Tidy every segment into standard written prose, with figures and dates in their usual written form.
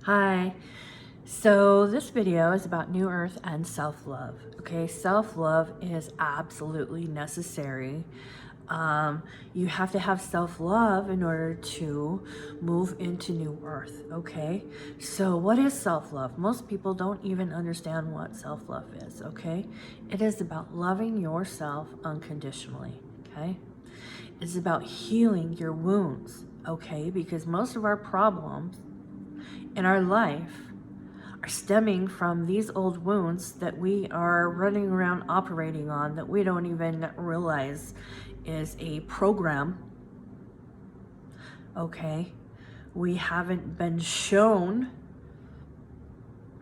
Hi. So this video is about New Earth and self-love. Okay, self-love is absolutely necessary. You have to have self-love in order to move into New Earth. Okay, so what is self-love? Most people don't even understand what self-love is. Okay, it is about loving yourself unconditionally. Okay, it's about healing your wounds. Okay, because most of our problems in our life are stemming from these old wounds that we are running around operating on that we don't even realize is a program. Okay, we haven't been shown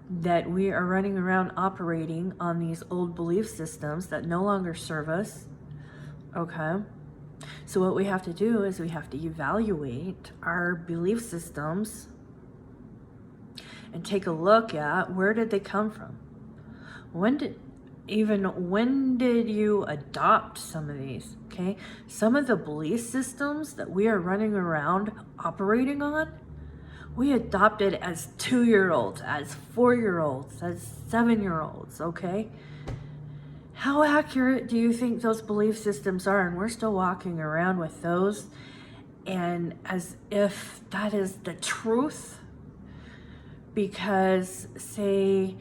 that we are running around operating on these old belief systems that no longer serve us. Okay, so what we have to do is we have to evaluate our belief systems and take a look at where did they come from. When did you adopt some of these? Okay, some of the belief systems that we are running around operating on, we adopted as 2-year-olds, as 4-year-olds, as 7-year-olds. Okay, how accurate do you think those belief systems are? And we're still walking around with those, and as if that is the truth. Because say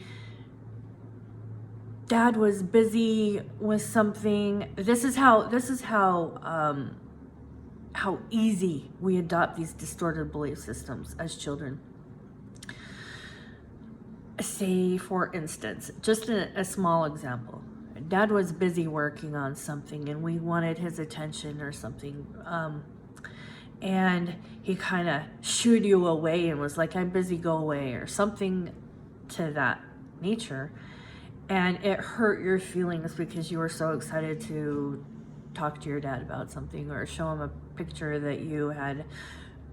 dad was busy with something. This is how easy we adopt these distorted belief systems as children. Say, for instance, just a small example. Dad was busy working on something and we wanted his attention or something. And he kind of shooed you away and was like, I'm busy, go away, or something to that nature. And it hurt your feelings because you were so excited to talk to your dad about something or show him a picture that you had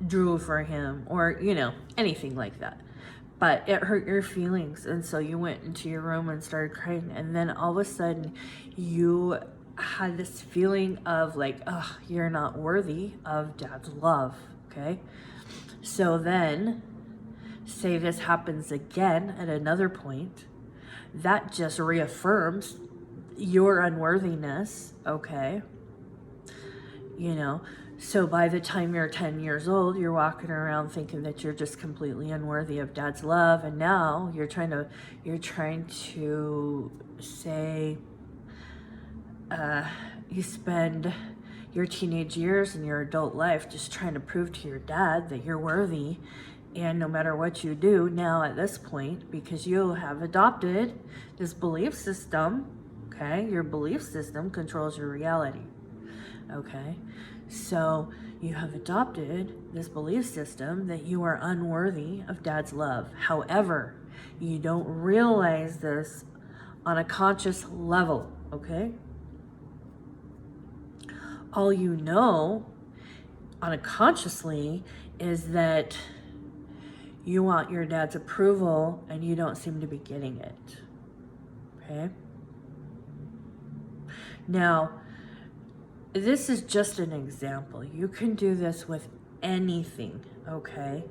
drew for him, or anything like that. But it hurt your feelings, and so you went into your room and started crying, and then all of a sudden you had this feeling of like, oh, you're not worthy of dad's love. Okay, so then say this happens again at another point, that just reaffirms your unworthiness. Okay, so by the time you're 10 years old, you're walking around thinking that you're just completely unworthy of dad's love, and now you're trying to say, you spend your teenage years and your adult life just trying to prove to your dad that you're worthy, and no matter what you do now at this point, because you have adopted this belief system. Okay, your belief system controls your reality. Okay, so you have adopted this belief system that you are unworthy of dad's love. However, you don't realize this on a conscious level. Okay, all you know unconsciously is that you want your dad's approval and you don't seem to be getting it. Okay, now this is just an example. You can do this with anything. Okay,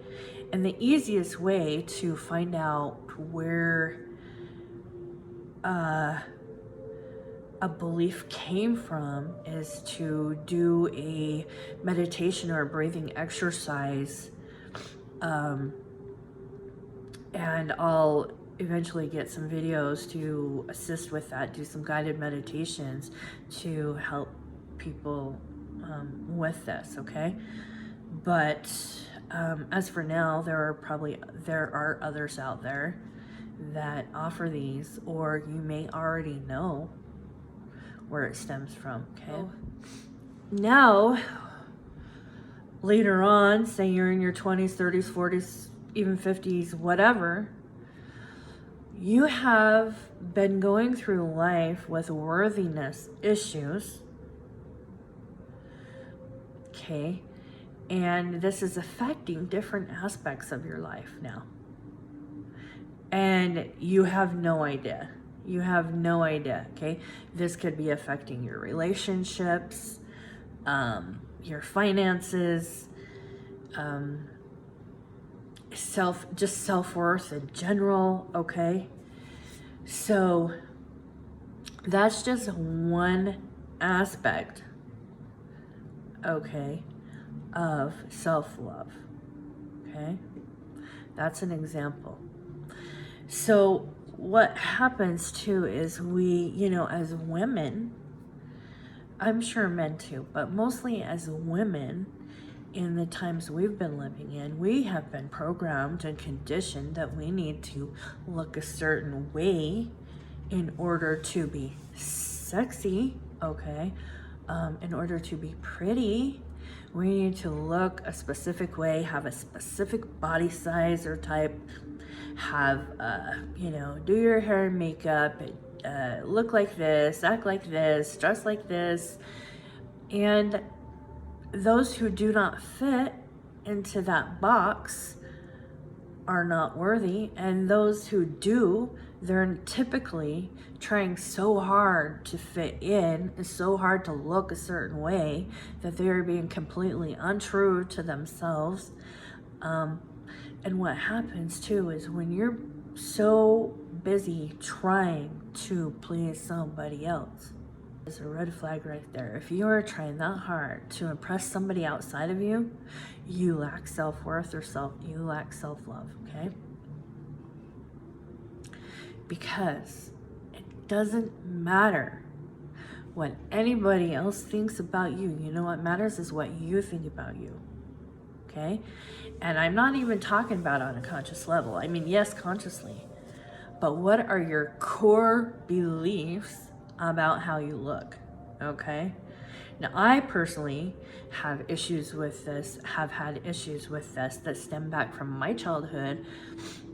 and the easiest way to find out where a belief came from is to do a meditation or a breathing exercise. And I'll eventually get some videos to assist with that, do some guided meditations to help people with this. Okay, but as for now, there are others out there that offer these, or you may already know where it stems from. Okay, now later on, say you're in your 20s, 30s, 40s, even 50s, whatever, you have been going through life with worthiness issues. Okay, and this is affecting different aspects of your life now, and you have no idea. Okay, this could be affecting your relationships, your finances, self-worth in general, okay? So that's just one aspect, okay, of self-love, okay? That's an example. So what happens too is we, as women, I'm sure men too, but mostly as women, in the times we've been living in, we have been programmed and conditioned that we need to look a certain way in order to be sexy, okay? In order to be pretty, we need to look a specific way, have a specific body size or type, have, do your hair and makeup, look like this, act like this, dress like this. And those who do not fit into that box are not worthy, and those who do, they're typically trying so hard to fit in, and so hard to look a certain way, that they are being completely untrue to themselves. And what happens too is when you're so busy trying to please somebody else, there's a red flag right there. If you are trying that hard to impress somebody outside of you, you lack self-worth or you lack self-love, okay? Because it doesn't matter what anybody else thinks about you. You know what matters is what you think about you, okay? And I'm not even talking about on a conscious level. I mean, yes, consciously. But what are your core beliefs about how you look, okay? Now, I personally have issues with this, have had issues with this that stem back from my childhood,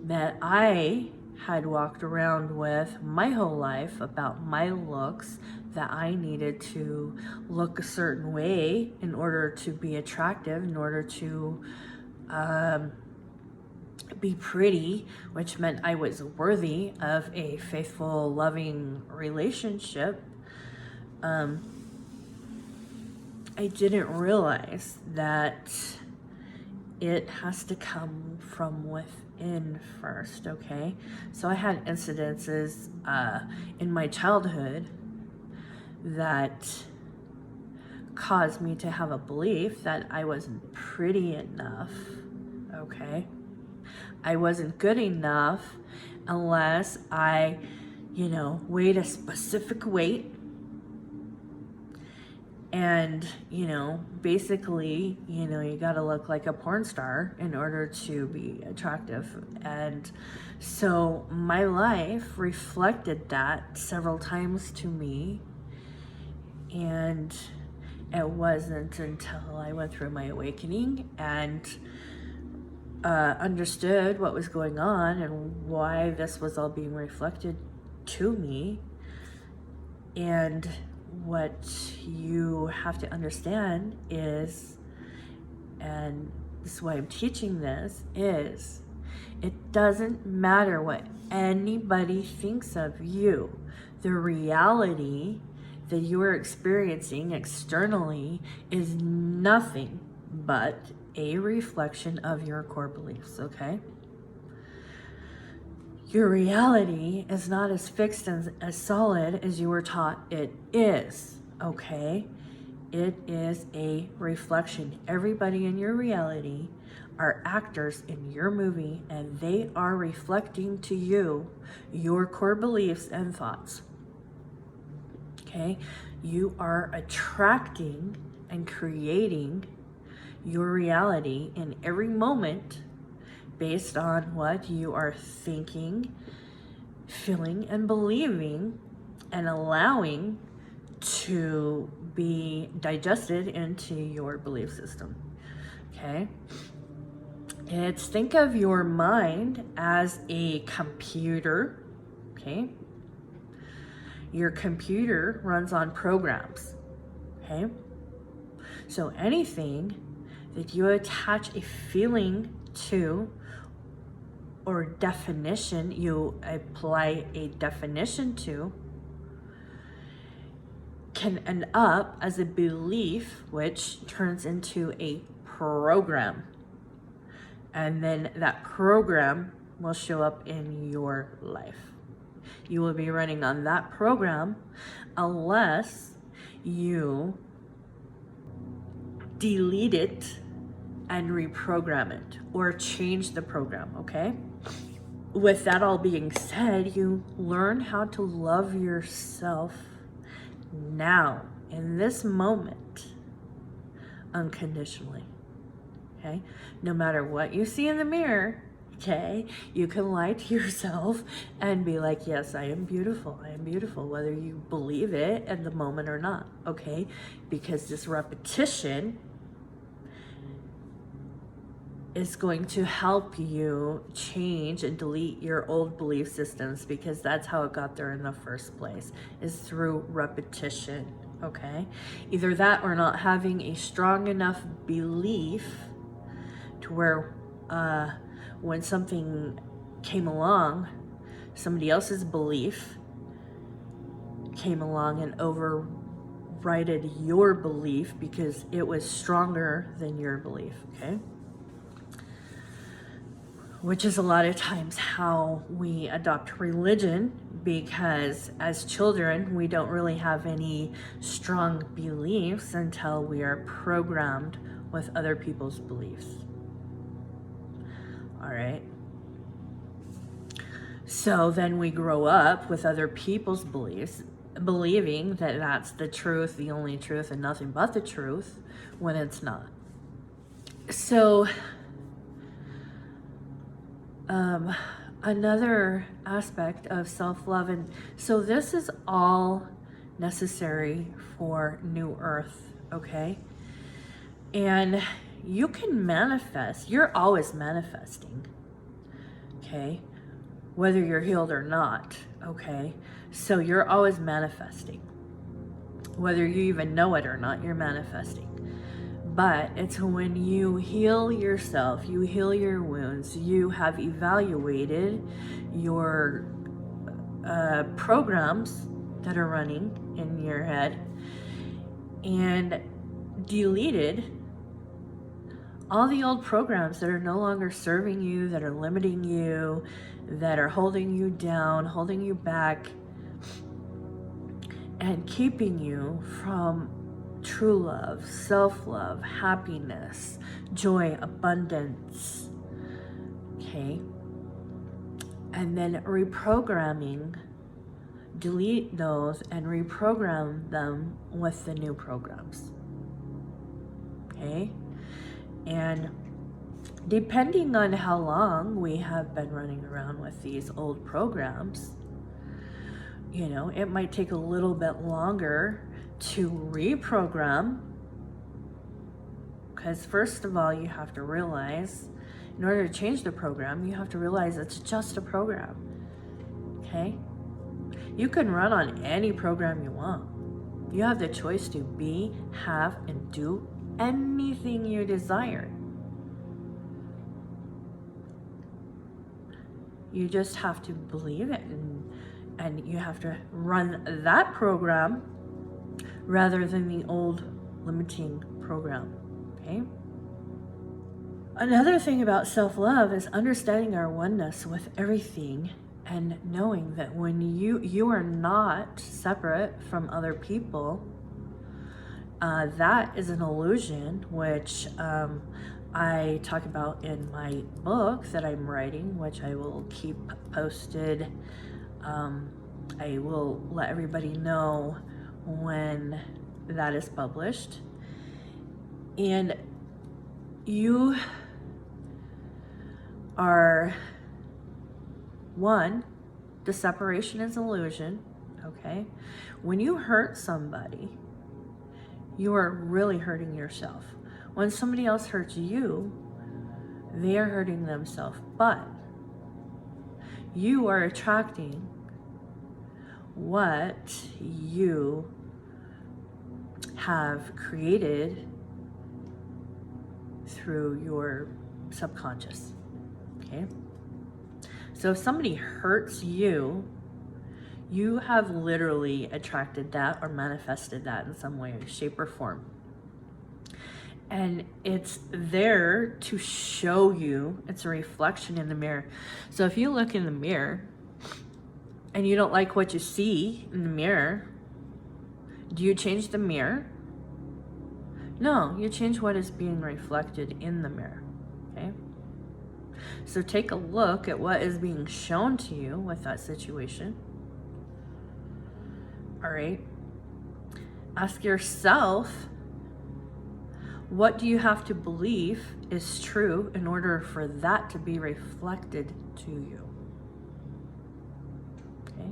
that I had walked around with my whole life about my looks, that I needed to look a certain way in order to be attractive, in order to be pretty, which meant I was worthy of a faithful, loving relationship. I didn't realize that it has to come from within first, okay? So I had incidences in my childhood that caused me to have a belief that I wasn't pretty enough, okay? I wasn't good enough unless I, weighed a specific weight. And, basically, you gotta look like a porn star in order to be attractive. And so my life reflected that several times to me. And it wasn't until I went through my awakening and understood what was going on and why this was all being reflected to me. And what you have to understand is, and this is why I'm teaching this, is it doesn't matter what anybody thinks of you. The reality that you are experiencing externally is nothing but a reflection of your core beliefs, okay? Your reality is not as fixed and as solid as you were taught it is, okay? It is a reflection. Everybody in your reality are actors in your movie, and they are reflecting to you your core beliefs and thoughts, okay? You are attracting and creating your reality in every moment based on what you are thinking, feeling, and believing, and allowing to be digested into your belief system, okay? Think of your mind as a computer, okay? Your computer runs on programs, okay? So anything that you attach a feeling to, or definition, you apply a definition to, can end up as a belief, which turns into a program. And then that program will show up in your life. You will be running on that program unless you delete it and reprogram it or change the program, okay? With that all being said, you learn how to love yourself now, in this moment, unconditionally, okay? No matter what you see in the mirror, okay, you can lie to yourself and be like, yes, I am beautiful, whether you believe it at the moment or not, okay? Because this repetition is going to help you change and delete your old belief systems, because that's how it got there in the first place, is through repetition, okay? Either that or not having a strong enough belief to where when something came along, somebody else's belief came along and overrided your belief because it was stronger than your belief, okay? Which is a lot of times how we adopt religion, because as children, we don't really have any strong beliefs until we are programmed with other people's beliefs. All right. So then we grow up with other people's beliefs, believing that that's the truth, the only truth, and nothing but the truth, when it's not. So another aspect of self-love, and so this is all necessary for New Earth, okay? And you can manifest, you're always manifesting, okay? Whether you're healed or not, okay? So you're always manifesting. Whether you even know it or not, you're manifesting. But it's when you heal yourself, you heal your wounds, you have evaluated your programs that are running in your head and deleted all the old programs that are no longer serving you, that are limiting you, that are holding you down, holding you back, and keeping you from true love, self-love, happiness, joy, abundance, okay? And then reprogramming, delete those and reprogram them with the new programs, okay? And depending on how long we have been running around with these old programs, you know, it might take a little bit longer to reprogram, because first of all, you have to realize, in order to change the program, you have to realize it's just a program, okay? You can run on any program you want. You have the choice to be, have, and do anything you desire. You just have to believe it, and you have to run that program rather than the old limiting program, okay? Another thing about self-love is understanding our oneness with everything and knowing that when you are not separate from other people, that is an illusion, which I talk about in my book that I'm writing, which I will keep posted. I will let everybody know when that is published. And you are one, the separation is illusion, okay? When you hurt somebody, you are really hurting yourself. When somebody else hurts you, they are hurting themselves, but you are attracting what you have created through your subconscious, okay? So if somebody hurts you, you have literally attracted that or manifested that in some way, shape, or form. And it's there to show you, it's a reflection in the mirror. So if you look in the mirror and you don't like what you see in the mirror, do you change the mirror? No, you change what is being reflected in the mirror, okay? So take a look at what is being shown to you with that situation. All right. Ask yourself, what do you have to believe is true in order for that to be reflected to you? Okay.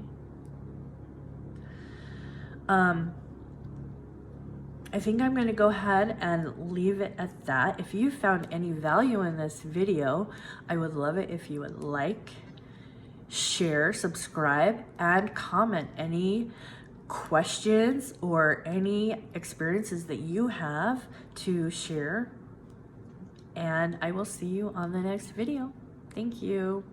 I think I'm going to go ahead and leave it at that. If you found any value in this video, I would love it if you would like, share, subscribe, and comment any questions or any experiences that you have to share. And I will see you on the next video. Thank you.